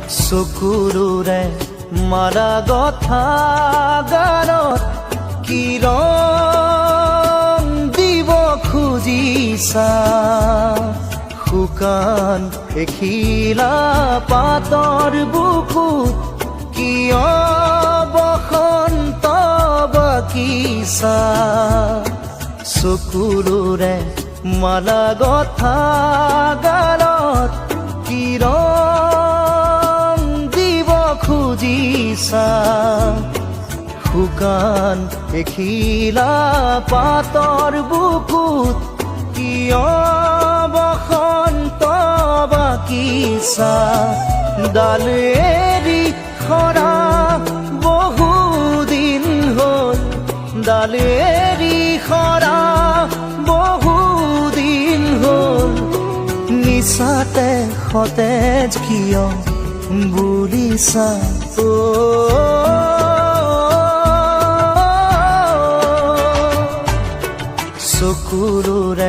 চকুৰুৰে মাৰা গথা গানত কি ৰং দিব খুজিছা শুকান এখিলা পাতৰ বুকুত কিয় বসন্ত বাকিছা চকুৰুৰে মালা গথা গালত কি ৰং দিব খুজিছা শুকান এখিলা পাতৰ বুকুত কিয় বসন্ত বাকিছা ডাল এৰি সৰা বহুদিন হ'ল ডাল এৰি সৰা বহুদিন হ'ল নিচাতে সতেজ কিয় বুলিছা চকুৰুৰে